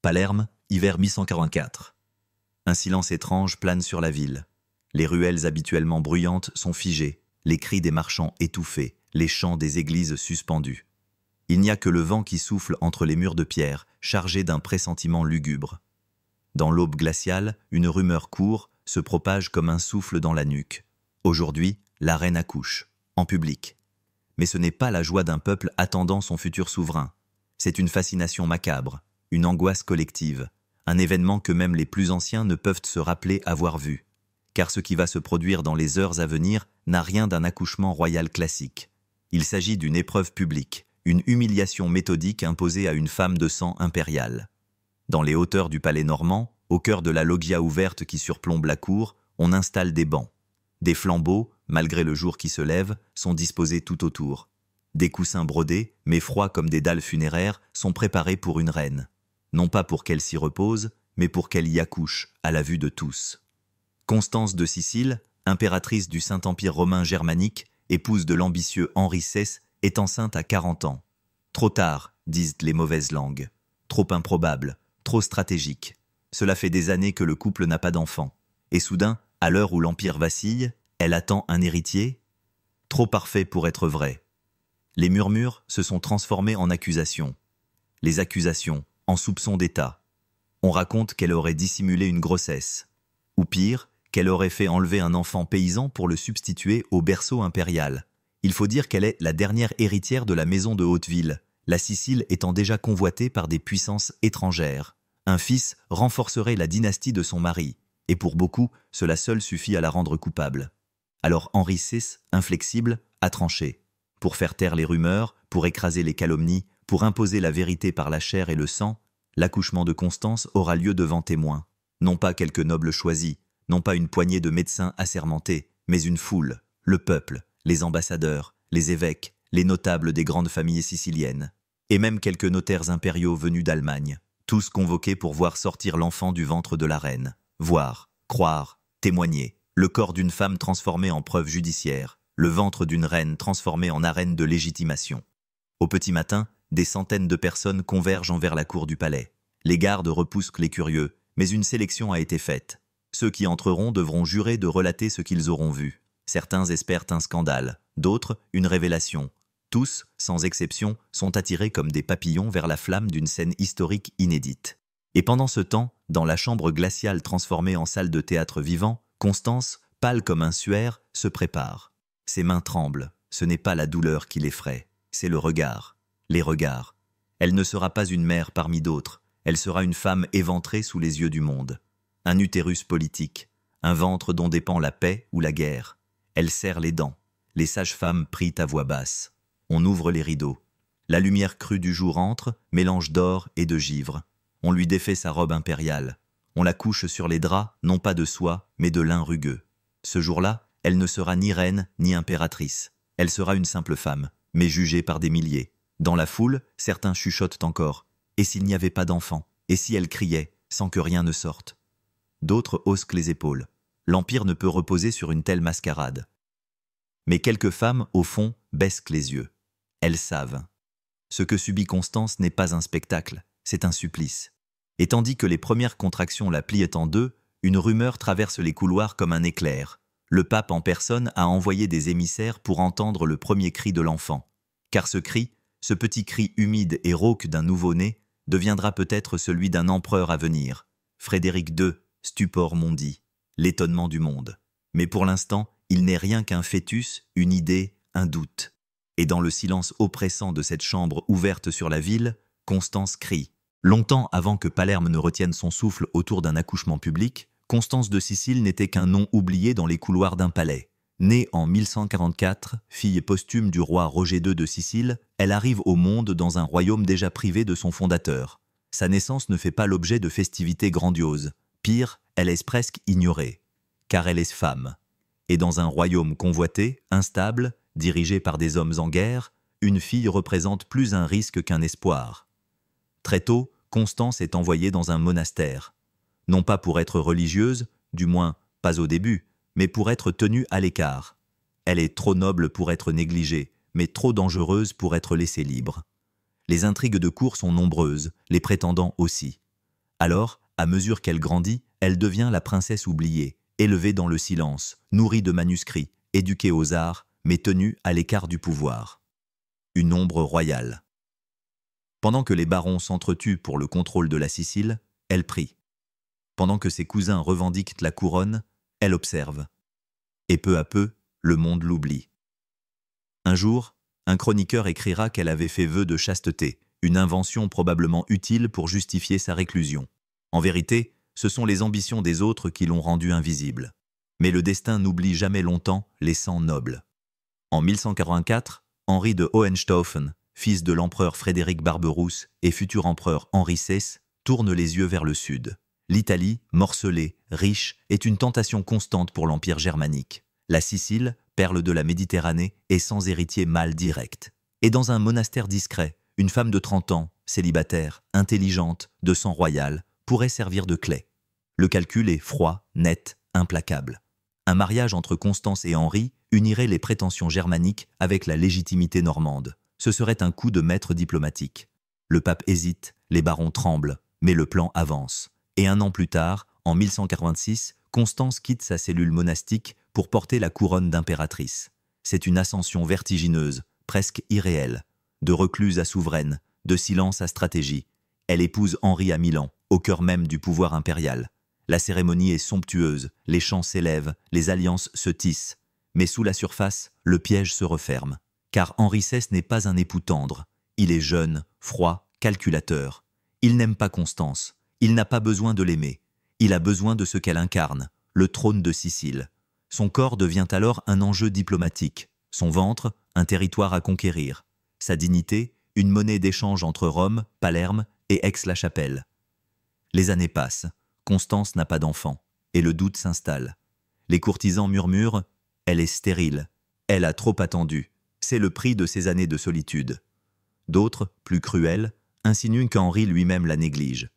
Palerme, hiver 1144. Un silence étrange plane sur la ville. Les ruelles habituellement bruyantes sont figées, les cris des marchands étouffés, les chants des églises suspendus. Il n'y a que le vent qui souffle entre les murs de pierre, chargé d'un pressentiment lugubre. Dans l'aube glaciale, une rumeur court, se propage comme un souffle dans la nuque. Aujourd'hui, la reine accouche, en public. Mais ce n'est pas la joie d'un peuple attendant son futur souverain. C'est une fascination macabre, une angoisse collective, un événement que même les plus anciens ne peuvent se rappeler avoir vu. Car ce qui va se produire dans les heures à venir n'a rien d'un accouchement royal classique. Il s'agit d'une épreuve publique, une humiliation méthodique imposée à une femme de sang impérial. Dans les hauteurs du palais normand, au cœur de la loggia ouverte qui surplombe la cour, on installe des bancs. Des flambeaux, malgré le jour qui se lève, sont disposés tout autour. Des coussins brodés, mais froids comme des dalles funéraires, sont préparés pour une reine. Non pas pour qu'elle s'y repose, mais pour qu'elle y accouche, à la vue de tous. Constance de Sicile, impératrice du Saint-Empire romain germanique, épouse de l'ambitieux Henri VI, est enceinte à 40 ans. Trop tard, disent les mauvaises langues. Trop improbable, trop stratégique. Cela fait des années que le couple n'a pas d'enfant. Et soudain, à l'heure où l'Empire vacille, elle attend un héritier. Trop parfait pour être vrai. Les murmures se sont transformés en accusations. Les accusations, en soupçons d'État. On raconte qu'elle aurait dissimulé une grossesse. Ou pire, qu'elle aurait fait enlever un enfant paysan pour le substituer au berceau impérial. Il faut dire qu'elle est la dernière héritière de la maison de Hauteville, la Sicile étant déjà convoitée par des puissances étrangères. Un fils renforcerait la dynastie de son mari, et pour beaucoup, cela seul suffit à la rendre coupable. Alors Henri VI, inflexible, a tranché. Pour faire taire les rumeurs, pour écraser les calomnies, pour imposer la vérité par la chair et le sang, l'accouchement de Constance aura lieu devant témoins. Non pas quelques nobles choisis, non pas une poignée de médecins assermentés, mais une foule, le peuple, les ambassadeurs, les évêques, les notables des grandes familles siciliennes, et même quelques notaires impériaux venus d'Allemagne, tous convoqués pour voir sortir l'enfant du ventre de la reine. Voir, croire, témoigner, le corps d'une femme transformé en preuve judiciaire, le ventre d'une reine transformé en arène de légitimation. Au petit matin, des centaines de personnes convergent envers la cour du palais. Les gardes repoussent les curieux, mais une sélection a été faite. Ceux qui entreront devront jurer de relater ce qu'ils auront vu. Certains espèrent un scandale, d'autres une révélation. Tous, sans exception, sont attirés comme des papillons vers la flamme d'une scène historique inédite. Et pendant ce temps, dans la chambre glaciale transformée en salle de théâtre vivant, Constance, pâle comme un suaire, se prépare. Ses mains tremblent. Ce n'est pas la douleur qui l'effraie, c'est le regard. Les regards. Elle ne sera pas une mère parmi d'autres. Elle sera une femme éventrée sous les yeux du monde. Un utérus politique, un ventre dont dépend la paix ou la guerre. Elle serre les dents. Les sages-femmes prient à voix basse. On ouvre les rideaux. La lumière crue du jour entre, mélange d'or et de givre. On lui défait sa robe impériale. On la couche sur les draps, non pas de soie, mais de lin rugueux. Ce jour-là, elle ne sera ni reine ni impératrice. Elle sera une simple femme, mais jugée par des milliers. Dans la foule, certains chuchotent encore. Et s'il n'y avait pas d'enfant? Et si elle criait, sans que rien ne sorte? D'autres haussent les épaules. L'Empire ne peut reposer sur une telle mascarade. Mais quelques femmes, au fond, baissent les yeux. Elles savent. Ce que subit Constance n'est pas un spectacle, c'est un supplice. Et tandis que les premières contractions la pliaient en deux, une rumeur traverse les couloirs comme un éclair. Le pape en personne a envoyé des émissaires pour entendre le premier cri de l'enfant. Car ce cri, ce petit cri humide et rauque d'un nouveau-né, deviendra peut-être celui d'un empereur à venir. Frédéric II, stupor mondi, l'étonnement du monde. Mais pour l'instant, il n'est rien qu'un fœtus, une idée, un doute. Et dans le silence oppressant de cette chambre ouverte sur la ville, Constance crie. Longtemps avant que Palerme ne retienne son souffle autour d'un accouchement public, Constance de Sicile n'était qu'un nom oublié dans les couloirs d'un palais. Née en 1144, fille posthume du roi Roger II de Sicile, elle arrive au monde dans un royaume déjà privé de son fondateur. Sa naissance ne fait pas l'objet de festivités grandioses. Pire, elle est presque ignorée, car elle est femme. Et dans un royaume convoité, instable, dirigé par des hommes en guerre, une fille représente plus un risque qu'un espoir. Très tôt, Constance est envoyée dans un monastère. Non pas pour être religieuse, du moins pas au début, mais pour être tenue à l'écart. Elle est trop noble pour être négligée, mais trop dangereuse pour être laissée libre. Les intrigues de cour sont nombreuses, les prétendants aussi. Alors, à mesure qu'elle grandit, elle devient la princesse oubliée, élevée dans le silence, nourrie de manuscrits, éduquée aux arts, mais tenue à l'écart du pouvoir. Une ombre royale. Pendant que les barons s'entretuent pour le contrôle de la Sicile, elle prie. Pendant que ses cousins revendiquent la couronne, elle observe. Et peu à peu, le monde l'oublie. Un jour, un chroniqueur écrira qu'elle avait fait vœu de chasteté, une invention probablement utile pour justifier sa réclusion. En vérité, ce sont les ambitions des autres qui l'ont rendue invisible. Mais le destin n'oublie jamais longtemps les sangs nobles. En 1184, Henri de Hohenstaufen, fils de l'empereur Frédéric Barberousse et futur empereur Henri VI, tourne les yeux vers le sud. L'Italie, morcelée, riche, est une tentation constante pour l'Empire germanique. La Sicile, perle de la Méditerranée, est sans héritier mâle direct. Et dans un monastère discret, une femme de 30 ans, célibataire, intelligente, de sang royal, pourrait servir de clé. Le calcul est froid, net, implacable. Un mariage entre Constance et Henri unirait les prétentions germaniques avec la légitimité normande. Ce serait un coup de maître diplomatique. Le pape hésite, les barons tremblent, mais le plan avance. Et un an plus tard, en 1186, Constance quitte sa cellule monastique pour porter la couronne d'impératrice. C'est une ascension vertigineuse, presque irréelle. De recluse à souveraine, de silence à stratégie. Elle épouse Henri à Milan, au cœur même du pouvoir impérial. La cérémonie est somptueuse, les chants s'élèvent, les alliances se tissent. Mais sous la surface, le piège se referme. Car Henri VI n'est pas un époux tendre. Il est jeune, froid, calculateur. Il n'aime pas Constance. Il n'a pas besoin de l'aimer. Il a besoin de ce qu'elle incarne, le trône de Sicile. Son corps devient alors un enjeu diplomatique. Son ventre, un territoire à conquérir. Sa dignité, une monnaie d'échange entre Rome, Palerme et Aix-la-Chapelle. Les années passent. Constance n'a pas d'enfant. Et le doute s'installe. Les courtisans murmurent « Elle est stérile. Elle a trop attendu. C'est le prix de ses années de solitude. » D'autres, plus cruels, insinuent qu'Henri lui-même la néglige.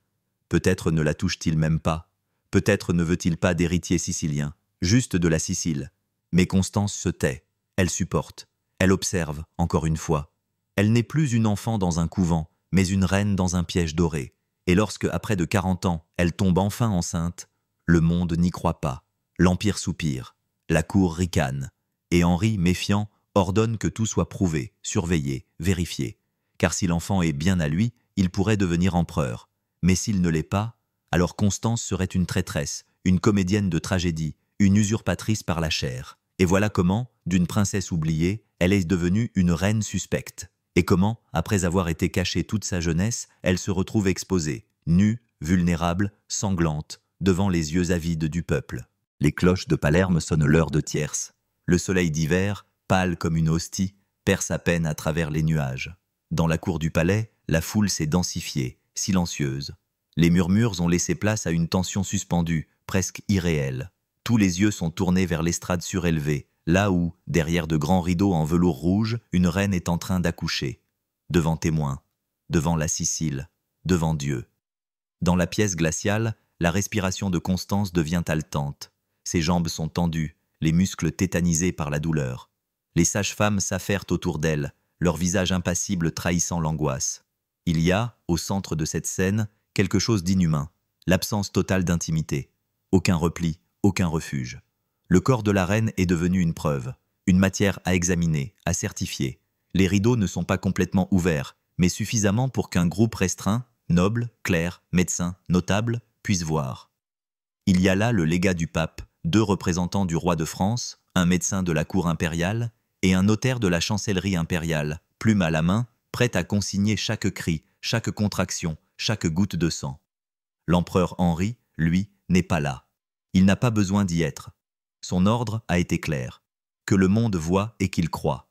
Peut-être ne la touche-t-il même pas. Peut-être ne veut-il pas d'héritier sicilien, juste de la Sicile. Mais Constance se tait. Elle supporte. Elle observe, encore une fois. Elle n'est plus une enfant dans un couvent, mais une reine dans un piège doré. Et lorsque, après de 40 ans, elle tombe enfin enceinte, le monde n'y croit pas. L'Empire soupire. La cour ricane. Et Henri, méfiant, ordonne que tout soit prouvé, surveillé, vérifié. Car si l'enfant est bien à lui, il pourrait devenir empereur. Mais s'il ne l'est pas, alors Constance serait une traîtresse, une comédienne de tragédie, une usurpatrice par la chair. Et voilà comment, d'une princesse oubliée, elle est devenue une reine suspecte. Et comment, après avoir été cachée toute sa jeunesse, elle se retrouve exposée, nue, vulnérable, sanglante, devant les yeux avides du peuple. Les cloches de Palerme sonnent l'heure de tierce. Le soleil d'hiver, pâle comme une hostie, perce à peine à travers les nuages. Dans la cour du palais, la foule s'est densifiée, silencieuse. Les murmures ont laissé place à une tension suspendue, presque irréelle. Tous les yeux sont tournés vers l'estrade surélevée, là où, derrière de grands rideaux en velours rouge, une reine est en train d'accoucher. Devant témoins, devant la Sicile, devant Dieu. Dans la pièce glaciale, la respiration de Constance devient haletante. Ses jambes sont tendues, les muscles tétanisés par la douleur. Les sages-femmes s'affairent autour d'elle, leur visage impassible trahissant l'angoisse. Il y a, au centre de cette scène, quelque chose d'inhumain, l'absence totale d'intimité. Aucun repli, aucun refuge. Le corps de la reine est devenu une preuve, une matière à examiner, à certifier. Les rideaux ne sont pas complètement ouverts, mais suffisamment pour qu'un groupe restreint, noble, clerc, médecin, notable, puisse voir. Il y a là le légat du pape, 2 représentants du roi de France, un médecin de la cour impériale et un notaire de la chancellerie impériale, plume à la main, prêt à consigner chaque cri, chaque contraction, chaque goutte de sang. L'empereur Henri, lui, n'est pas là. Il n'a pas besoin d'y être. Son ordre a été clair. Que le monde voie et qu'il croie.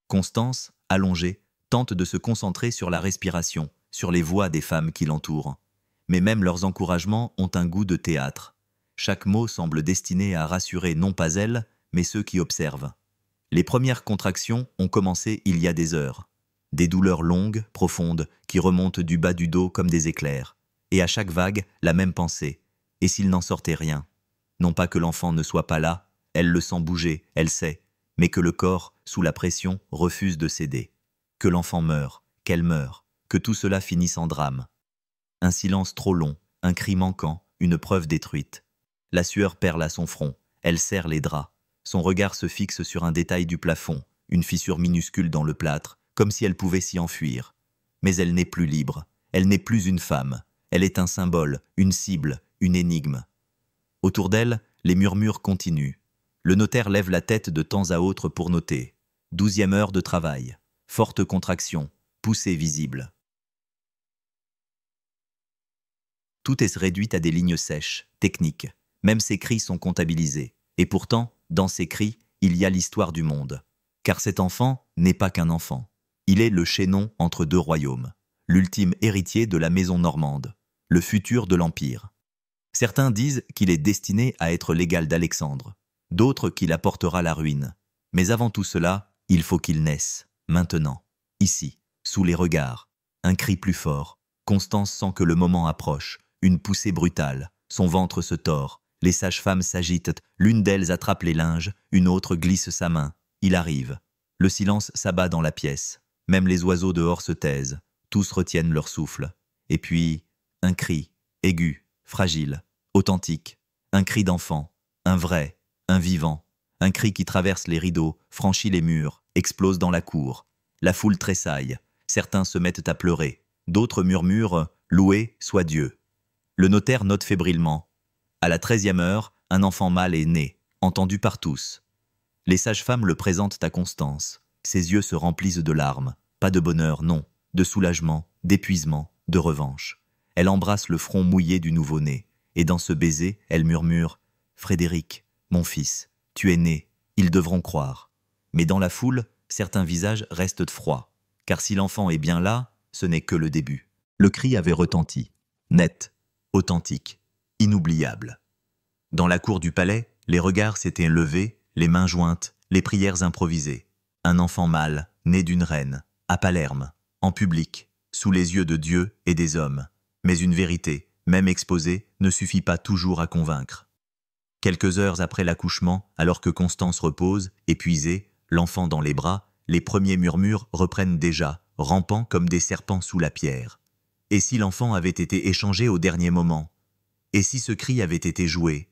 Constance, allongée, tente de se concentrer sur la respiration, sur les voix des femmes qui l'entourent. Mais même leurs encouragements ont un goût de théâtre. Chaque mot semble destiné à rassurer non pas elle, mais ceux qui observent. Les premières contractions ont commencé il y a des heures. Des douleurs longues, profondes, qui remontent du bas du dos comme des éclairs. Et à chaque vague, la même pensée. Et s'il n'en sortait rien? Non pas que l'enfant ne soit pas là, elle le sent bouger, elle sait, mais que le corps, sous la pression, refuse de céder. Que l'enfant meure, qu'elle meure, que tout cela finisse en drame. Un silence trop long, un cri manquant, une preuve détruite. La sueur perle à son front, elle serre les draps. Son regard se fixe sur un détail du plafond, une fissure minuscule dans le plâtre, comme si elle pouvait s'y enfuir. Mais elle n'est plus libre, elle n'est plus une femme. Elle est un symbole, une cible, une énigme. Autour d'elle, les murmures continuent. Le notaire lève la tête de temps à autre pour noter. 12e heure de travail. Forte contraction, poussée visible. Tout est réduit à des lignes sèches, techniques. Même ses cris sont comptabilisés. Et pourtant, dans ces cris, il y a l'histoire du monde. Car cet enfant n'est pas qu'un enfant. Il est le chaînon entre deux royaumes. L'ultime héritier de la maison normande. Le futur de l'Empire. Certains disent qu'il est destiné à être l'égal d'Alexandre. D'autres qu'il apportera la ruine. Mais avant tout cela, il faut qu'il naisse. Maintenant. Ici. Sous les regards. Un cri plus fort. Constance sent que le moment approche. Une poussée brutale. Son ventre se tord. Les sages-femmes s'agitent. L'une d'elles attrape les linges. Une autre glisse sa main. Il arrive. Le silence s'abat dans la pièce. Même les oiseaux dehors se taisent. Tous retiennent leur souffle. Et puis, un cri, aigu, fragile, authentique. Un cri d'enfant. Un vrai, un vivant. Un cri qui traverse les rideaux, franchit les murs, explose dans la cour. La foule tressaille. Certains se mettent à pleurer. D'autres murmurent « Loué soit Dieu ». Le notaire note fébrilement. À la 13e heure, un enfant mâle est né, entendu par tous. Les sages-femmes le présentent à Constance. Ses yeux se remplissent de larmes. Pas de bonheur, non. De soulagement, d'épuisement, de revanche. Elle embrasse le front mouillé du nouveau-né. Et dans ce baiser, elle murmure « Frédéric, mon fils, tu es né, ils devront croire. » Mais dans la foule, certains visages restent froids. Car si l'enfant est bien là, ce n'est que le début. Le cri avait retenti. Net, authentique, inoubliable. Dans la cour du palais, les regards s'étaient levés, les mains jointes, les prières improvisées. Un enfant mâle, né d'une reine, à Palerme, en public, sous les yeux de Dieu et des hommes. Mais une vérité, même exposée, ne suffit pas toujours à convaincre. Quelques heures après l'accouchement, alors que Constance repose, épuisée, l'enfant dans les bras, les premiers murmures reprennent déjà, rampant comme des serpents sous la pierre. Et si l'enfant avait été échangé au dernier moment? Et si ce cri avait été joué?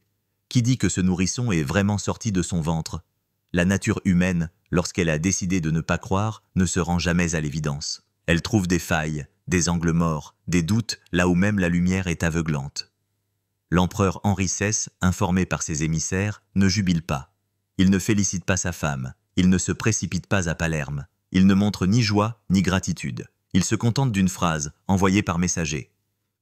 Qui dit que ce nourrisson est vraiment sorti de son ventre? La nature humaine, lorsqu'elle a décidé de ne pas croire, ne se rend jamais à l'évidence. Elle trouve des failles, des angles morts, des doutes là où même la lumière est aveuglante. L'empereur Henri XVI, informé par ses émissaires, ne jubile pas. Il ne félicite pas sa femme, il ne se précipite pas à Palerme, il ne montre ni joie ni gratitude. Il se contente d'une phrase, envoyée par messager.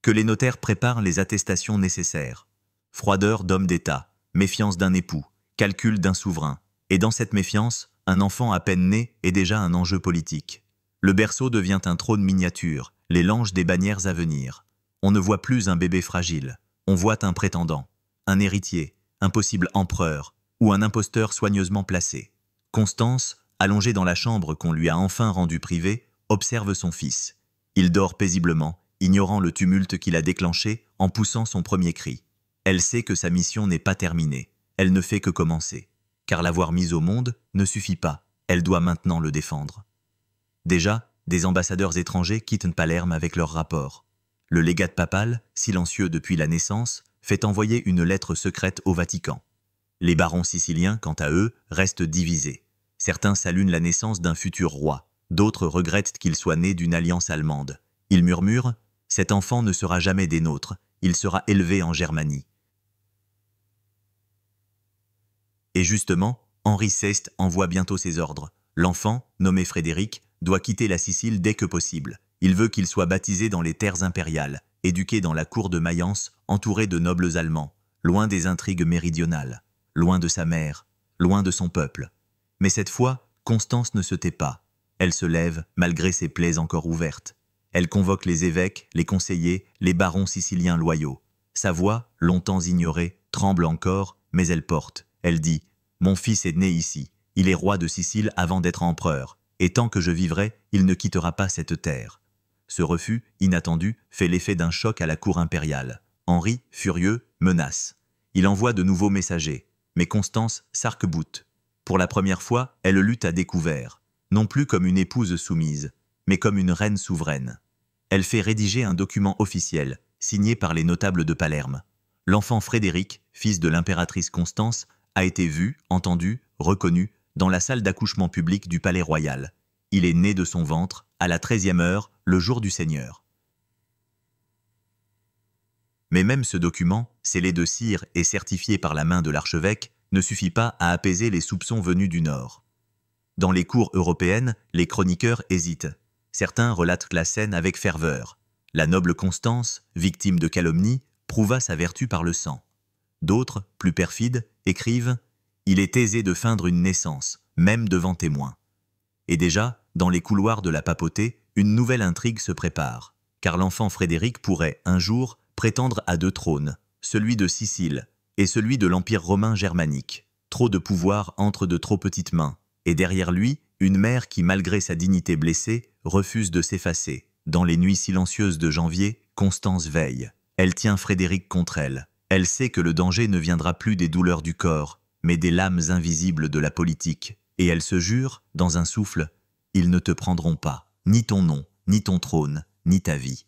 Que les notaires préparent les attestations nécessaires. Froideur d'homme d'État, méfiance d'un époux, calcul d'un souverain. Et dans cette méfiance, un enfant à peine né est déjà un enjeu politique. Le berceau devient un trône miniature, les langes des bannières à venir. On ne voit plus un bébé fragile, on voit un prétendant, un héritier, un possible empereur ou un imposteur soigneusement placé. Constance, allongée dans la chambre qu'on lui a enfin rendue privée, observe son fils. Il dort paisiblement, ignorant le tumulte qu'il a déclenché en poussant son premier cri. Elle sait que sa mission n'est pas terminée, elle ne fait que commencer. Car l'avoir mis au monde ne suffit pas, elle doit maintenant le défendre. Déjà, des ambassadeurs étrangers quittent Palerme avec leur rapport. Le légat papal, silencieux depuis la naissance, fait envoyer une lettre secrète au Vatican. Les barons siciliens, quant à eux, restent divisés. Certains saluent la naissance d'un futur roi, d'autres regrettent qu'il soit né d'une alliance allemande. Ils murmurent « Cet enfant ne sera jamais des nôtres, il sera élevé en Germanie ». Et justement, Henri XVI envoie bientôt ses ordres. L'enfant, nommé Frédéric, doit quitter la Sicile dès que possible. Il veut qu'il soit baptisé dans les terres impériales, éduqué dans la cour de Mayence, entouré de nobles Allemands, loin des intrigues méridionales, loin de sa mère, loin de son peuple. Mais cette fois, Constance ne se tait pas. Elle se lève, malgré ses plaies encore ouvertes. Elle convoque les évêques, les conseillers, les barons siciliens loyaux. Sa voix, longtemps ignorée, tremble encore, mais elle porte. Elle dit « Mon fils est né ici. Il est roi de Sicile avant d'être empereur. Et tant que je vivrai, il ne quittera pas cette terre. » Ce refus, inattendu, fait l'effet d'un choc à la cour impériale. Henri, furieux, menace. Il envoie de nouveaux messagers. Mais Constance s'arc-boute. Pour la première fois, elle lutte à découvert. Non plus comme une épouse soumise, mais comme une reine souveraine. Elle fait rédiger un document officiel, signé par les notables de Palerme. L'enfant Frédéric, fils de l'impératrice Constance, a été vu, entendu, reconnu dans la salle d'accouchement publique du Palais Royal. Il est né de son ventre, à la 13e heure, le jour du Seigneur. Mais même ce document, scellé de cire et certifié par la main de l'archevêque, ne suffit pas à apaiser les soupçons venus du Nord. Dans les cours européennes, les chroniqueurs hésitent. Certains relatent la scène avec ferveur. La noble Constance, victime de calomnie, prouva sa vertu par le sang. D'autres, plus perfides, écrivent « Il est aisé de feindre une naissance, même devant témoins ». Et déjà, dans les couloirs de la papauté, une nouvelle intrigue se prépare, car l'enfant Frédéric pourrait, un jour, prétendre à 2 trônes, celui de Sicile et celui de l'Empire romain germanique. Trop de pouvoir entre de trop petites mains, et derrière lui, une mère qui, malgré sa dignité blessée, refuse de s'effacer. Dans les nuits silencieuses de janvier, Constance veille. Elle tient Frédéric contre elle. Elle sait que le danger ne viendra plus des douleurs du corps, mais des lames invisibles de la politique. Et elle se jure, dans un souffle, « Ils ne te prendront pas, ni ton nom, ni ton trône, ni ta vie. »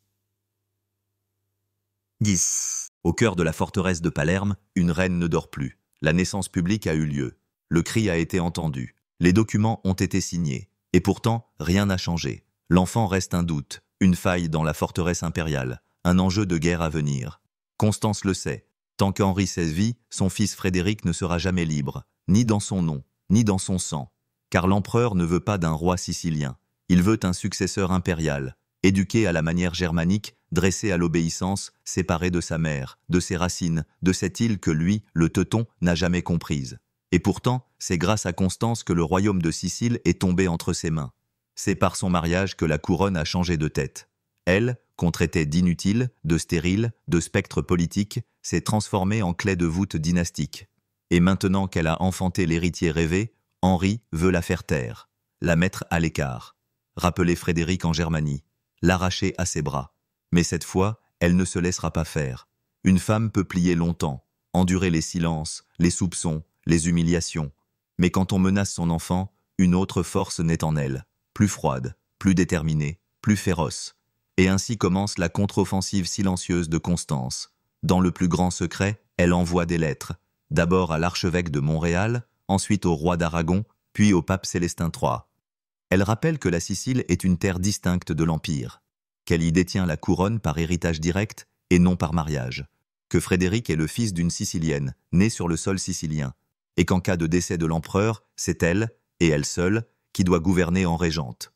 10. Au cœur de la forteresse de Palerme, une reine ne dort plus. La naissance publique a eu lieu. Le cri a été entendu. Les documents ont été signés. Et pourtant, rien n'a changé. L'enfant reste un doute, une faille dans la forteresse impériale, un enjeu de guerre à venir. Constance le sait. Tant qu'Henri XVI vit, son fils Frédéric ne sera jamais libre, ni dans son nom, ni dans son sang. Car l'empereur ne veut pas d'un roi sicilien. Il veut un successeur impérial, éduqué à la manière germanique, dressé à l'obéissance, séparé de sa mère, de ses racines, de cette île que lui, le Teuton, n'a jamais comprise. Et pourtant, c'est grâce à Constance que le royaume de Sicile est tombé entre ses mains. C'est par son mariage que la couronne a changé de tête. Elle, qu'on traitait d'inutile, de stérile, de spectre politique, s'est transformée en clé de voûte dynastique. Et maintenant qu'elle a enfanté l'héritier rêvé, Henri veut la faire taire, la mettre à l'écart, rappeler Frédéric en Germanie, l'arracher à ses bras. Mais cette fois, elle ne se laissera pas faire. Une femme peut plier longtemps, endurer les silences, les soupçons, les humiliations. Mais quand on menace son enfant, une autre force naît en elle, plus froide, plus déterminée, plus féroce. Et ainsi commence la contre-offensive silencieuse de Constance. Dans le plus grand secret, elle envoie des lettres, d'abord à l'archevêque de Montréal, ensuite au roi d'Aragon, puis au pape Célestin III. Elle rappelle que la Sicile est une terre distincte de l'Empire, qu'elle y détient la couronne par héritage direct et non par mariage, que Frédéric est le fils d'une Sicilienne, née sur le sol sicilien, et qu'en cas de décès de l'empereur, c'est elle, et elle seule, qui doit gouverner en régente.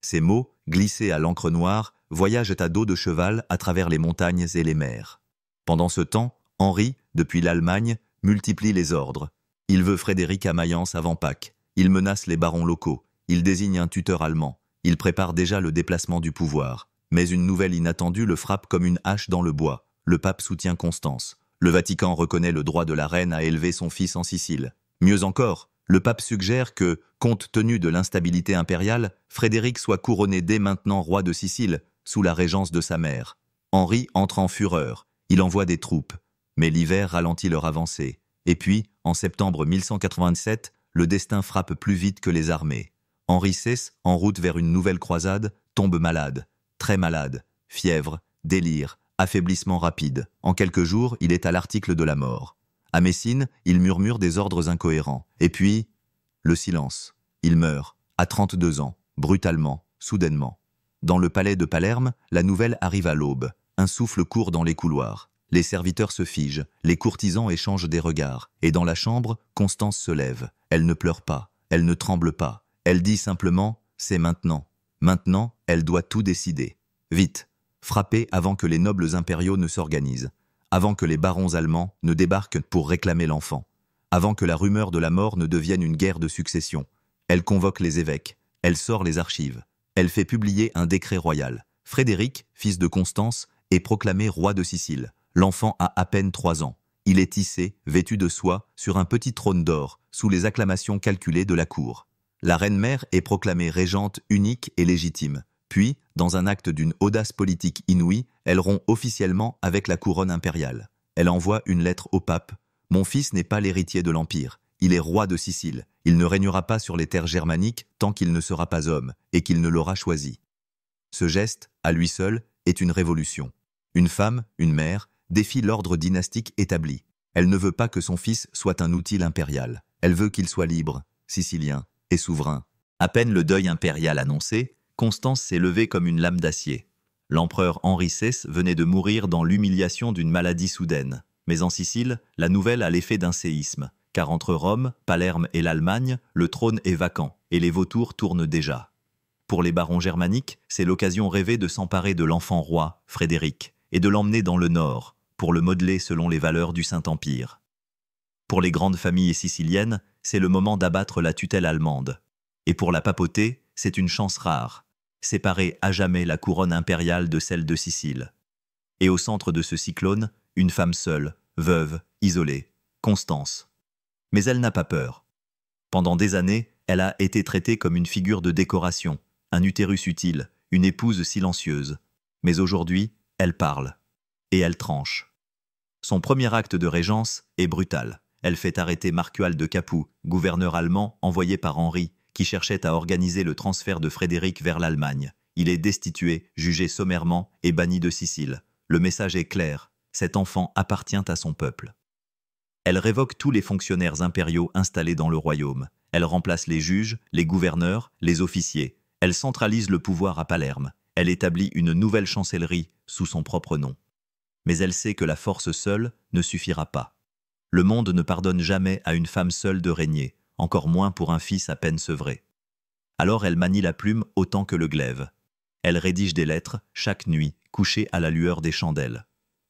Ces mots, glissés à l'encre noire, voyagent à dos de cheval à travers les montagnes et les mers. Pendant ce temps, Henri, depuis l'Allemagne, multiplie les ordres. Il veut Frédéric à Mayence avant Pâques. Il menace les barons locaux. Il désigne un tuteur allemand. Il prépare déjà le déplacement du pouvoir. Mais une nouvelle inattendue le frappe comme une hache dans le bois. Le pape soutient Constance. Le Vatican reconnaît le droit de la reine à élever son fils en Sicile. Mieux encore, le pape suggère que, compte tenu de l'instabilité impériale, Frédéric soit couronné dès maintenant roi de Sicile, sous la régence de sa mère. Henri entre en fureur. Il envoie des troupes. Mais l'hiver ralentit leur avancée. Et puis, en septembre 1187, le destin frappe plus vite que les armées. Henri VI, en route vers une nouvelle croisade, tombe malade, très malade, fièvre, délire, affaiblissement rapide. En quelques jours, il est à l'article de la mort. À Messine, il murmure des ordres incohérents. Et puis, le silence. Il meurt, à 32 ans, brutalement, soudainement. Dans le palais de Palerme, la nouvelle arrive à l'aube. Un souffle court dans les couloirs. Les serviteurs se figent, les courtisans échangent des regards. Et dans la chambre, Constance se lève. Elle ne pleure pas, elle ne tremble pas. Elle dit simplement « c'est maintenant ». Maintenant, elle doit tout décider. Vite, frapper avant que les nobles impériaux ne s'organisent, avant que les barons allemands ne débarquent pour réclamer l'enfant, avant que la rumeur de la mort ne devienne une guerre de succession. Elle convoque les évêques, elle sort les archives, elle fait publier un décret royal. Frédéric, fils de Constance, est proclamé roi de Sicile. L'enfant a à peine 3 ans. Il est hissé, vêtu de soie, sur un petit trône d'or, sous les acclamations calculées de la cour. La reine-mère est proclamée régente unique et légitime. Puis, dans un acte d'une audace politique inouïe, elle rompt officiellement avec la couronne impériale. Elle envoie une lettre au pape. « Mon fils n'est pas l'héritier de l'Empire. Il est roi de Sicile. Il ne régnera pas sur les terres germaniques tant qu'il ne sera pas homme et qu'il ne l'aura choisi. » Ce geste, à lui seul, est une révolution. Une femme, une mère, défie l'ordre dynastique établi. Elle ne veut pas que son fils soit un outil impérial. Elle veut qu'il soit libre, sicilien et souverain. À peine le deuil impérial annoncé, Constance s'est levée comme une lame d'acier. L'empereur Henri VI venait de mourir dans l'humiliation d'une maladie soudaine. Mais en Sicile, la nouvelle a l'effet d'un séisme, car entre Rome, Palerme et l'Allemagne, le trône est vacant et les vautours tournent déjà. Pour les barons germaniques, c'est l'occasion rêvée de s'emparer de l'enfant roi, Frédéric, et de l'emmener dans le nord, pour le modeler selon les valeurs du Saint-Empire. Pour les grandes familles siciliennes, c'est le moment d'abattre la tutelle allemande. Et pour la papauté, c'est une chance rare, séparer à jamais la couronne impériale de celle de Sicile. Et au centre de ce cyclone, une femme seule, veuve, isolée, Constance. Mais elle n'a pas peur. Pendant des années, elle a été traitée comme une figure de décoration, un utérus utile, une épouse silencieuse. Mais aujourd'hui, elle parle. Et elle tranche. Son premier acte de régence est brutal. Elle fait arrêter Marcual de Capoue, gouverneur allemand envoyé par Henri, qui cherchait à organiser le transfert de Frédéric vers l'Allemagne. Il est destitué, jugé sommairement et banni de Sicile. Le message est clair, cet enfant appartient à son peuple. Elle révoque tous les fonctionnaires impériaux installés dans le royaume. Elle remplace les juges, les gouverneurs, les officiers. Elle centralise le pouvoir à Palerme. Elle établit une nouvelle chancellerie sous son propre nom. Mais elle sait que la force seule ne suffira pas. Le monde ne pardonne jamais à une femme seule de régner, encore moins pour un fils à peine sevré. Alors elle manie la plume autant que le glaive. Elle rédige des lettres, chaque nuit, couchée à la lueur des chandelles.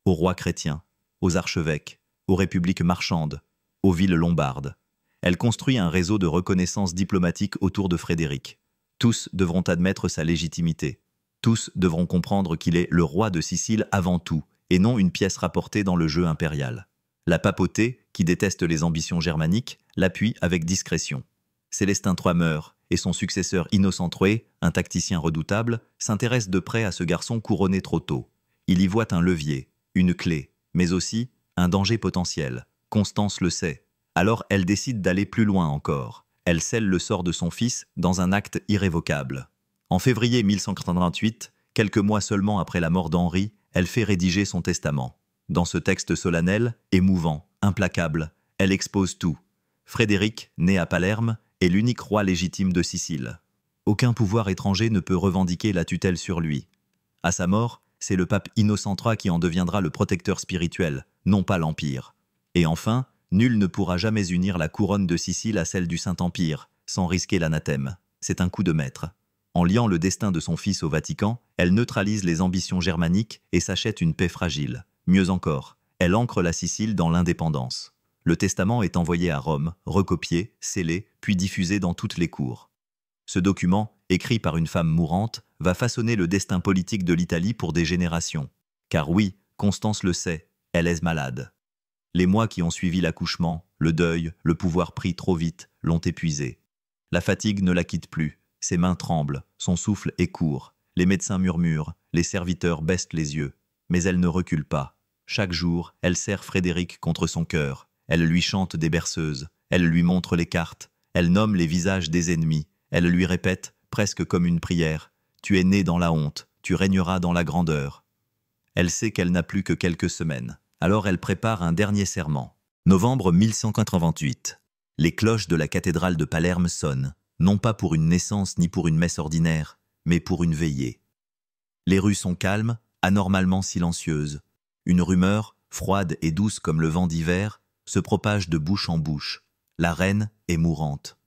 Aux rois chrétiens, aux archevêques, aux républiques marchandes, aux villes lombardes. Elle construit un réseau de reconnaissance diplomatique autour de Frédéric. Tous devront admettre sa légitimité. Tous devront comprendre qu'il est le roi de Sicile avant tout, et non une pièce rapportée dans le jeu impérial. La papauté, qui déteste les ambitions germaniques, l'appuie avec discrétion. Célestin III meurt, et son successeur Innocent III, un tacticien redoutable, s'intéresse de près à ce garçon couronné trop tôt. Il y voit un levier, une clé, mais aussi un danger potentiel. Constance le sait. Alors elle décide d'aller plus loin encore. Elle scelle le sort de son fils dans un acte irrévocable. En février 1188, quelques mois seulement après la mort d'Henri, elle fait rédiger son testament. Dans ce texte solennel, émouvant, implacable, elle expose tout. Frédéric, né à Palerme, est l'unique roi légitime de Sicile. Aucun pouvoir étranger ne peut revendiquer la tutelle sur lui. À sa mort, c'est le pape Innocent III qui en deviendra le protecteur spirituel, non pas l'Empire. Et enfin, nul ne pourra jamais unir la couronne de Sicile à celle du Saint-Empire, sans risquer l'anathème. C'est un coup de maître. En liant le destin de son fils au Vatican, elle neutralise les ambitions germaniques et s'achète une paix fragile. Mieux encore, elle ancre la Sicile dans l'indépendance. Le testament est envoyé à Rome, recopié, scellé, puis diffusé dans toutes les cours. Ce document, écrit par une femme mourante, va façonner le destin politique de l'Italie pour des générations. Car oui, Constance le sait, elle est malade. Les mois qui ont suivi l'accouchement, le deuil, le pouvoir pris trop vite, l'ont épuisée. La fatigue ne la quitte plus, ses mains tremblent, son souffle est court, les médecins murmurent, les serviteurs baissent les yeux. Mais elle ne recule pas. Chaque jour, elle serre Frédéric contre son cœur. Elle lui chante des berceuses, elle lui montre les cartes, elle nomme les visages des ennemis, elle lui répète, presque comme une prière, « Tu es né dans la honte, tu régneras dans la grandeur ». Elle sait qu'elle n'a plus que quelques semaines. Alors elle prépare un dernier serment. Novembre 1188. Les cloches de la cathédrale de Palerme sonnent, non pas pour une naissance ni pour une messe ordinaire, mais pour une veillée. Les rues sont calmes, anormalement silencieuses. Une rumeur, froide et douce comme le vent d'hiver, se propage de bouche en bouche. La reine est mourante.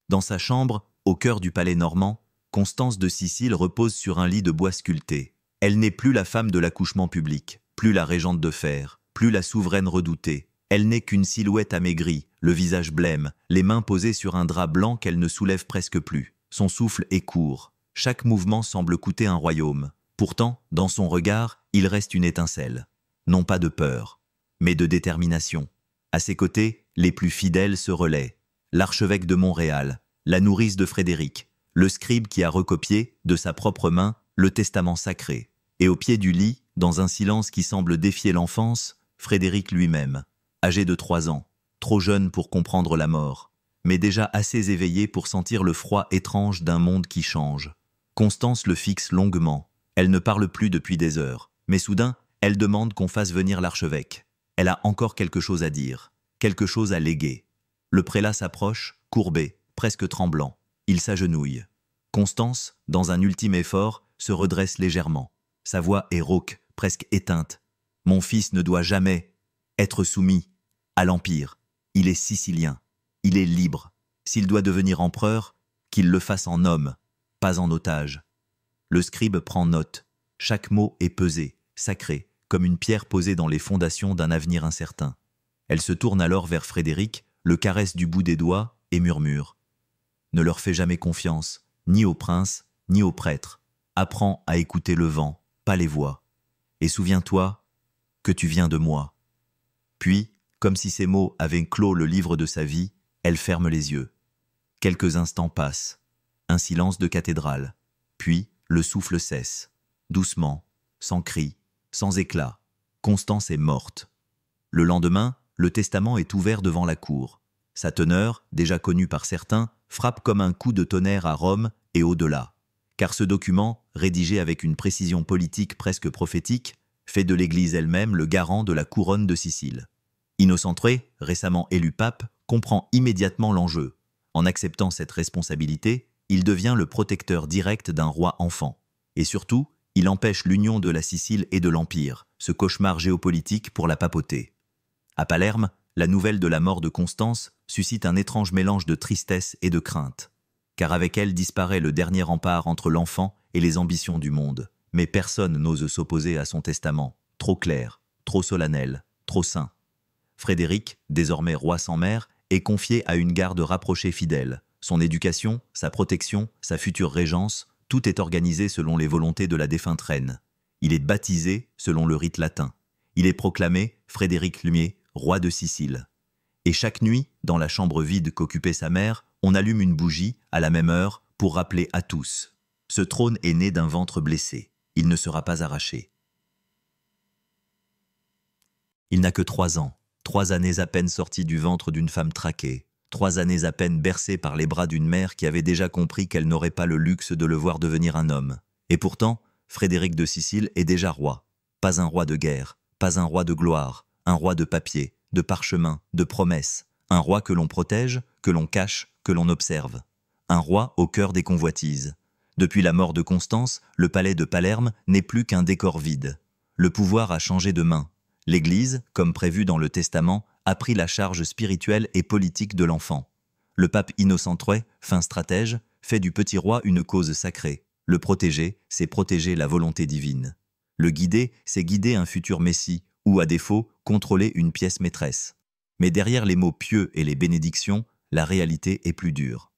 Dans sa chambre, au cœur du palais normand, Constance de Sicile repose sur un lit de bois sculpté. Elle n'est plus la femme de l'accouchement public, plus la régente de fer, plus la souveraine redoutée. Elle n'est qu'une silhouette amaigrie, le visage blême, les mains posées sur un drap blanc qu'elle ne soulève presque plus. Son souffle est court. Chaque mouvement semble coûter un royaume. Pourtant, dans son regard, il reste une étincelle. Non pas de peur, mais de détermination. À ses côtés, les plus fidèles se relaient. L'archevêque de Montréal, la nourrice de Frédéric, le scribe qui a recopié, de sa propre main, le testament sacré. Et au pied du lit, dans un silence qui semble défier l'enfance, Frédéric lui-même, âgé de 3 ans, trop jeune pour comprendre la mort, mais déjà assez éveillée pour sentir le froid étrange d'un monde qui change. Constance le fixe longuement. Elle ne parle plus depuis des heures, mais soudain, elle demande qu'on fasse venir l'archevêque. Elle a encore quelque chose à dire, quelque chose à léguer. Le prélat s'approche, courbé, presque tremblant. Il s'agenouille. Constance, dans un ultime effort, se redresse légèrement. Sa voix est rauque, presque éteinte. « Mon fils ne doit jamais être soumis à l'Empire. Il est sicilien. Il est libre. S'il doit devenir empereur, qu'il le fasse en homme, pas en otage. » Le scribe prend note. Chaque mot est pesé, sacré, comme une pierre posée dans les fondations d'un avenir incertain. Elle se tourne alors vers Frédéric, le caresse du bout des doigts et murmure. « Ne leur fais jamais confiance, ni au prince, ni au prêtre. Apprends à écouter le vent, pas les voix. Et souviens-toi que tu viens de moi. » Puis, comme si ces mots avaient clos le livre de sa vie, elle ferme les yeux. Quelques instants passent. Un silence de cathédrale. Puis, le souffle cesse. Doucement, sans cri, sans éclat. Constance est morte. Le lendemain, le testament est ouvert devant la cour. Sa teneur, déjà connue par certains, frappe comme un coup de tonnerre à Rome et au-delà. Car ce document, rédigé avec une précision politique presque prophétique, fait de l'Église elle-même le garant de la couronne de Sicile. Innocent III, récemment élu pape, comprend immédiatement l'enjeu. En acceptant cette responsabilité, il devient le protecteur direct d'un roi enfant. Et surtout, il empêche l'union de la Sicile et de l'Empire, ce cauchemar géopolitique pour la papauté. À Palerme, la nouvelle de la mort de Constance suscite un étrange mélange de tristesse et de crainte. Car avec elle disparaît le dernier rempart entre l'enfant et les ambitions du monde. Mais personne n'ose s'opposer à son testament, trop clair, trop solennel, trop saint. Frédéric, désormais roi sans mère, est confié à une garde rapprochée fidèle. Son éducation, sa protection, sa future régence, tout est organisé selon les volontés de la défunte reine. Il est baptisé selon le rite latin. Il est proclamé Frédéric Lumier, roi de Sicile. Et chaque nuit, dans la chambre vide qu'occupait sa mère, on allume une bougie, à la même heure, pour rappeler à tous. Ce trône est né d'un ventre blessé. Il ne sera pas arraché. Il n'a que 3 ans. 3 années à peine sorties du ventre d'une femme traquée. 3 années à peine bercées par les bras d'une mère qui avait déjà compris qu'elle n'aurait pas le luxe de le voir devenir un homme. Et pourtant, Frédéric de Sicile est déjà roi. Pas un roi de guerre, pas un roi de gloire, un roi de papier, de parchemin, de promesses. Un roi que l'on protège, que l'on cache, que l'on observe. Un roi au cœur des convoitises. Depuis la mort de Constance, le palais de Palerme n'est plus qu'un décor vide. Le pouvoir a changé de main. L'Église, comme prévu dans le Testament, a pris la charge spirituelle et politique de l'enfant. Le pape Innocent III, fin stratège, fait du petit roi une cause sacrée. Le protéger, c'est protéger la volonté divine. Le guider, c'est guider un futur messie, ou à défaut, contrôler une pièce maîtresse. Mais derrière les mots pieux et les bénédictions, la réalité est plus dure.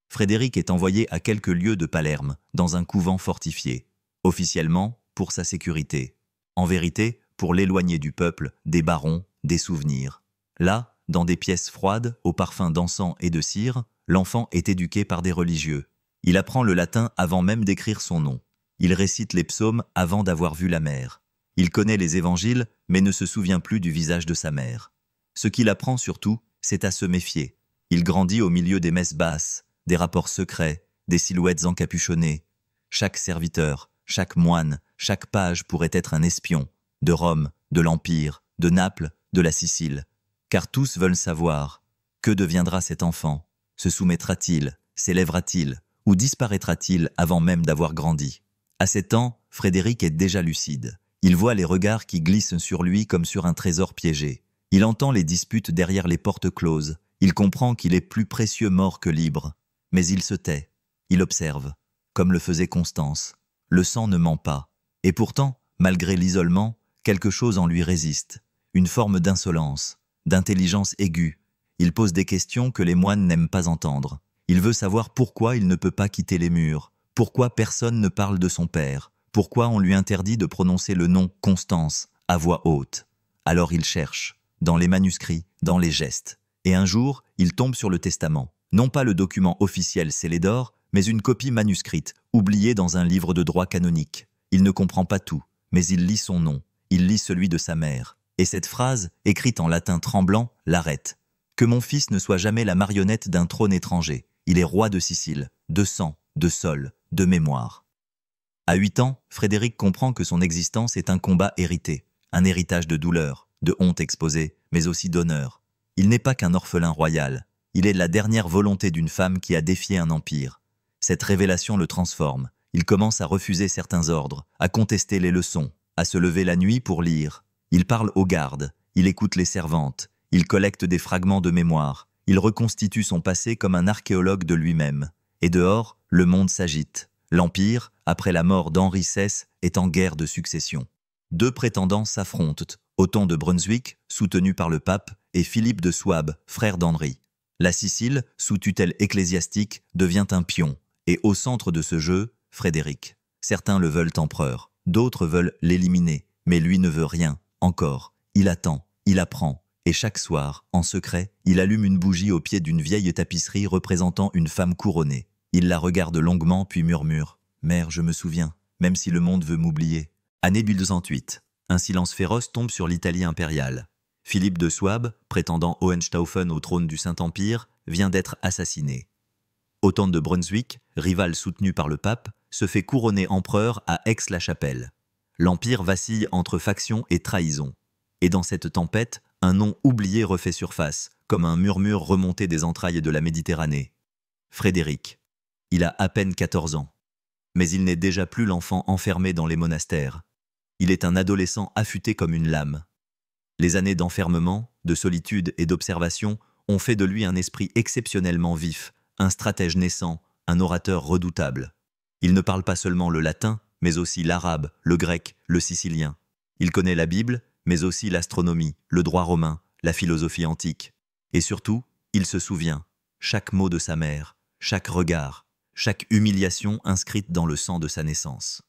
Frédéric est envoyé à quelques lieues de Palerme, dans un couvent fortifié. Officiellement, pour sa sécurité. En vérité, pour l'éloigner du peuple, des barons, des souvenirs. Là, dans des pièces froides, au parfum d'encens et de cire, l'enfant est éduqué par des religieux. Il apprend le latin avant même d'écrire son nom. Il récite les psaumes avant d'avoir vu la mère. Il connaît les évangiles, mais ne se souvient plus du visage de sa mère. Ce qu'il apprend surtout, c'est à se méfier. Il grandit au milieu des messes basses, des rapports secrets, des silhouettes encapuchonnées. Chaque serviteur, chaque moine, chaque page pourrait être un espion, de Rome, de l'Empire, de Naples, de la Sicile. Car tous veulent savoir, que deviendra cet enfant? Se soumettra-t-il? S'élèvera-t-il? Ou disparaîtra-t-il avant même d'avoir grandi? À 7 ans, Frédéric est déjà lucide. Il voit les regards qui glissent sur lui comme sur un trésor piégé. Il entend les disputes derrière les portes closes. Il comprend qu'il est plus précieux mort que libre. Mais il se tait. Il observe, comme le faisait Constance. Le sang ne ment pas. Et pourtant, malgré l'isolement, quelque chose en lui résiste. Une forme d'insolence, d'intelligence aiguë. Il pose des questions que les moines n'aiment pas entendre. Il veut savoir pourquoi il ne peut pas quitter les murs. Pourquoi personne ne parle de son père. Pourquoi on lui interdit de prononcer le nom Constance à voix haute. Alors il cherche, dans les manuscrits, dans les gestes. Et un jour, il tombe sur le testament. Non pas le document officiel scellé d'or, mais une copie manuscrite, oubliée dans un livre de droit canonique. Il ne comprend pas tout, mais il lit son nom. Il lit celui de sa mère. Et cette phrase, écrite en latin tremblant, l'arrête. Que mon fils ne soit jamais la marionnette d'un trône étranger. Il est roi de Sicile, de sang, de sol, de mémoire. À 8 ans, Frédéric comprend que son existence est un combat hérité, un héritage de douleur, de honte exposée, mais aussi d'honneur. Il n'est pas qu'un orphelin royal, il est la dernière volonté d'une femme qui a défié un empire. Cette révélation le transforme. Il commence à refuser certains ordres, à contester les leçons, à se lever la nuit pour lire. Il parle aux gardes, il écoute les servantes, il collecte des fragments de mémoire, il reconstitue son passé comme un archéologue de lui-même. Et dehors, le monde s'agite. L'Empire, après la mort d'Henri XVI, est en guerre de succession. 2 prétendants s'affrontent, Othon de Brunswick, soutenu par le pape, et Philippe de Souabe, frère d'Henri. La Sicile, sous tutelle ecclésiastique, devient un pion, et au centre de ce jeu, Frédéric. Certains le veulent empereur, d'autres veulent l'éliminer, mais lui ne veut rien, encore. Il attend, il apprend, et chaque soir, en secret, il allume une bougie au pied d'une vieille tapisserie représentant une femme couronnée. Il la regarde longuement puis murmure « Mère, je me souviens, même si le monde veut m'oublier ». Année 1208. Un silence féroce tombe sur l'Italie impériale. Philippe de Souabe, prétendant Hohenstaufen au trône du Saint-Empire, vient d'être assassiné. Othon de Brunswick, rival soutenu par le pape, se fait couronner empereur à Aix-la-Chapelle. L'Empire vacille entre faction et trahison. Et dans cette tempête, un nom oublié refait surface, comme un murmure remonté des entrailles de la Méditerranée. Frédéric. Il a à peine 14 ans. Mais il n'est déjà plus l'enfant enfermé dans les monastères. Il est un adolescent affûté comme une lame. Les années d'enfermement, de solitude et d'observation ont fait de lui un esprit exceptionnellement vif, un stratège naissant, un orateur redoutable. Il ne parle pas seulement le latin, mais aussi l'arabe, le grec, le sicilien. Il connaît la Bible, mais aussi l'astronomie, le droit romain, la philosophie antique. Et surtout, il se souvient, chaque mot de sa mère, chaque regard, chaque humiliation inscrite dans le sang de sa naissance.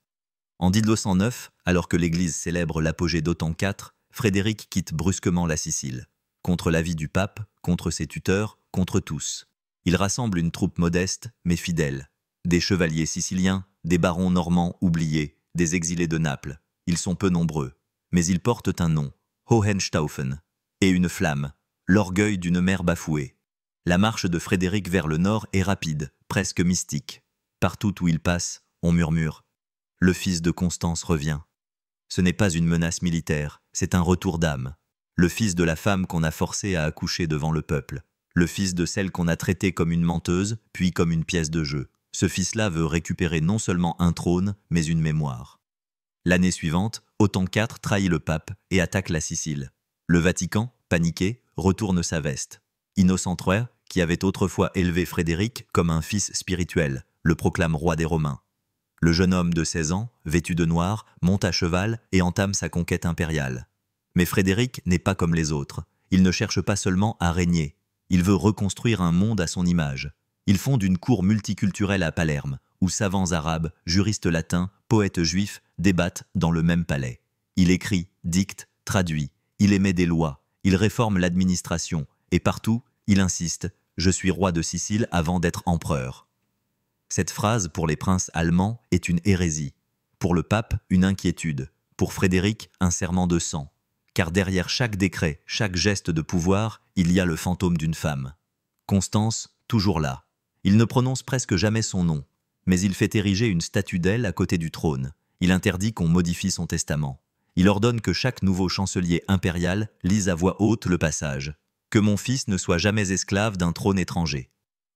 En 1209, alors que l'Église célèbre l'apogée d'Othon IV, Frédéric quitte brusquement la Sicile. Contre l'avis du pape, contre ses tuteurs, contre tous. Il rassemble une troupe modeste, mais fidèle. Des chevaliers siciliens, des barons normands oubliés, des exilés de Naples. Ils sont peu nombreux, mais ils portent un nom, Hohenstaufen, et une flamme, l'orgueil d'une mère bafouée. La marche de Frédéric vers le nord est rapide, presque mystique. Partout où il passe, on murmure. Le fils de Constance revient. Ce n'est pas une menace militaire, c'est un retour d'âme. Le fils de la femme qu'on a forcé à accoucher devant le peuple. Le fils de celle qu'on a traitée comme une menteuse, puis comme une pièce de jeu. Ce fils-là veut récupérer non seulement un trône, mais une mémoire. L'année suivante, Othon IV trahit le pape et attaque la Sicile. Le Vatican, paniqué, retourne sa veste. Innocent III, qui avait autrefois élevé Frédéric comme un fils spirituel, le proclame roi des Romains. Le jeune homme de 16 ans, vêtu de noir, monte à cheval et entame sa conquête impériale. Mais Frédéric n'est pas comme les autres. Il ne cherche pas seulement à régner. Il veut reconstruire un monde à son image. Il fonde une cour multiculturelle à Palerme, où savants arabes, juristes latins, poètes juifs débattent dans le même palais. Il écrit, dicte, traduit. Il émet des lois. Il réforme l'administration. Et partout, il insiste « Je suis roi de Sicile avant d'être empereur ». Cette phrase, pour les princes allemands, est une hérésie. Pour le pape, une inquiétude. Pour Frédéric, un serment de sang. Car derrière chaque décret, chaque geste de pouvoir, il y a le fantôme d'une femme. Constance, toujours là. Il ne prononce presque jamais son nom, mais il fait ériger une statue d'elle à côté du trône. Il interdit qu'on modifie son testament. Il ordonne que chaque nouveau chancelier impérial lise à voix haute le passage. Que mon fils ne soit jamais esclave d'un trône étranger.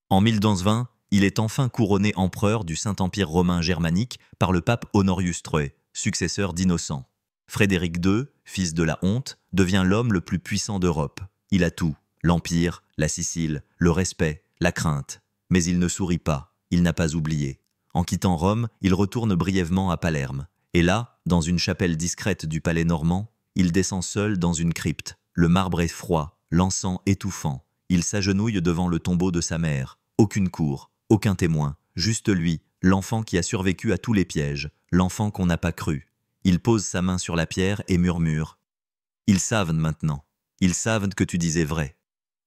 En 1120, il est enfin couronné empereur du Saint-Empire romain germanique par le pape Honorius III, successeur d'Innocent. Frédéric II, fils de la honte, devient l'homme le plus puissant d'Europe. Il a tout, l'Empire, la Sicile, le respect, la crainte. Mais il ne sourit pas, il n'a pas oublié. En quittant Rome, il retourne brièvement à Palerme. Et là, dans une chapelle discrète du palais normand, il descend seul dans une crypte. Le marbre est froid, l'encens étouffant. Il s'agenouille devant le tombeau de sa mère. Aucune cour, aucun témoin, juste lui, l'enfant qui a survécu à tous les pièges, l'enfant qu'on n'a pas cru. Il pose sa main sur la pierre et murmure « Ils savent maintenant, ils savent que tu disais vrai. »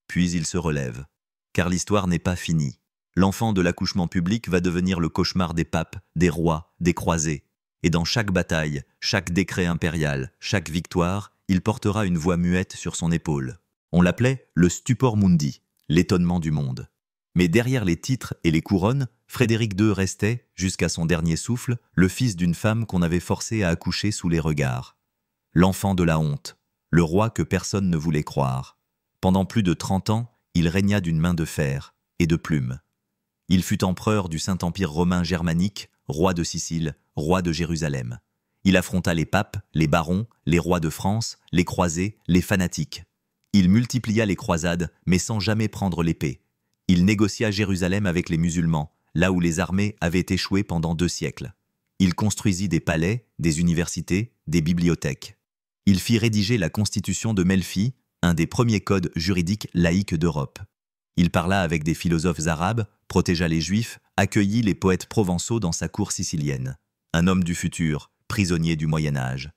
Puis il se relève. Car l'histoire n'est pas finie. L'enfant de l'accouchement public va devenir le cauchemar des papes, des rois, des croisés. Et dans chaque bataille, chaque décret impérial, chaque victoire, il portera une voix muette sur son épaule. On l'appelait le stupor mundi, l'étonnement du monde. Mais derrière les titres et les couronnes, Frédéric II restait, jusqu'à son dernier souffle, le fils d'une femme qu'on avait forcé à accoucher sous les regards. L'enfant de la honte, le roi que personne ne voulait croire. Pendant plus de 30 ans, il régna d'une main de fer et de plume. Il fut empereur du Saint-Empire romain germanique, roi de Sicile, roi de Jérusalem. Il affronta les papes, les barons, les rois de France, les croisés, les fanatiques. Il multiplia les croisades, mais sans jamais prendre l'épée. Il négocia Jérusalem avec les musulmans, là où les armées avaient échoué pendant 2 siècles. Il construisit des palais, des universités, des bibliothèques. Il fit rédiger la Constitution de Melfi, un des premiers codes juridiques laïques d'Europe. Il parla avec des philosophes arabes, protégea les juifs, accueillit les poètes provençaux dans sa cour sicilienne. Un homme du futur, prisonnier du Moyen-Âge.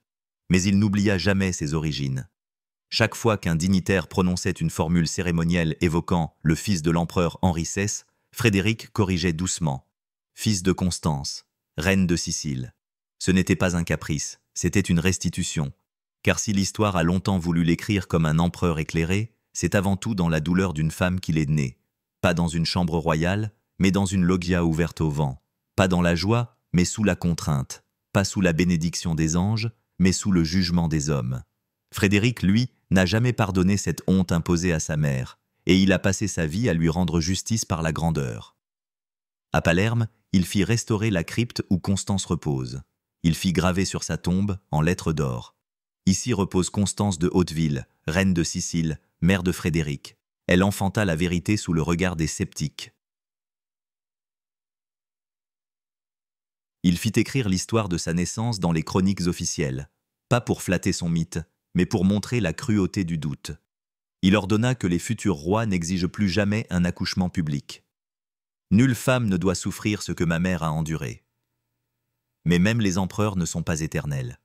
Mais il n'oublia jamais ses origines. Chaque fois qu'un dignitaire prononçait une formule cérémonielle évoquant le fils de l'empereur Henri XVI, Frédéric corrigeait doucement. Fils de Constance, reine de Sicile. Ce n'était pas un caprice, c'était une restitution. Car si l'histoire a longtemps voulu l'écrire comme un empereur éclairé, c'est avant tout dans la douleur d'une femme qu'il est né. Pas dans une chambre royale, mais dans une loggia ouverte au vent. Pas dans la joie, mais sous la contrainte. Pas sous la bénédiction des anges, mais sous le jugement des hommes. Frédéric, lui, n'a jamais pardonné cette honte imposée à sa mère, et il a passé sa vie à lui rendre justice par la grandeur. À Palerme, il fit restaurer la crypte où Constance repose. Il fit graver sur sa tombe, en lettres d'or. Ici repose Constance de Hauteville, reine de Sicile, mère de Frédéric. Elle enfanta la vérité sous le regard des sceptiques. Il fit écrire l'histoire de sa naissance dans les chroniques officielles, pas pour flatter son mythe, mais pour montrer la cruauté du doute. Il ordonna que les futurs rois n'exigent plus jamais un accouchement public. Nulle femme ne doit souffrir ce que ma mère a enduré. Mais même les empereurs ne sont pas éternels.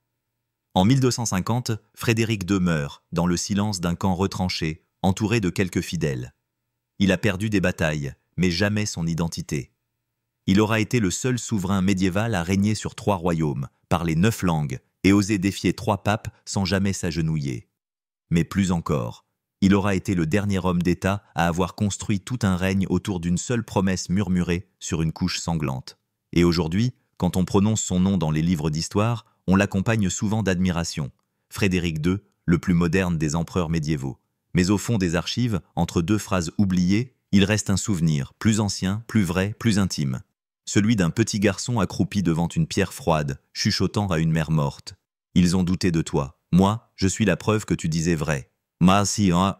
En 1250, Frédéric II meurt, dans le silence d'un camp retranché, entouré de quelques fidèles. Il a perdu des batailles, mais jamais son identité. Il aura été le seul souverain médiéval à régner sur 3 royaumes, parler 9 langues, et oser défier 3 papes sans jamais s'agenouiller. Mais plus encore, il aura été le dernier homme d'État à avoir construit tout un règne autour d'une seule promesse murmurée sur une couche sanglante. Et aujourd'hui, quand on prononce son nom dans les livres d'histoire, on l'accompagne souvent d'admiration. Frédéric II, le plus moderne des empereurs médiévaux. Mais au fond des archives, entre 2 phrases oubliées, il reste un souvenir, plus ancien, plus vrai, plus intime. Celui d'un petit garçon accroupi devant une pierre froide, chuchotant à une mère morte. Ils ont douté de toi. Moi, je suis la preuve que tu disais vrai. Ma si, hein.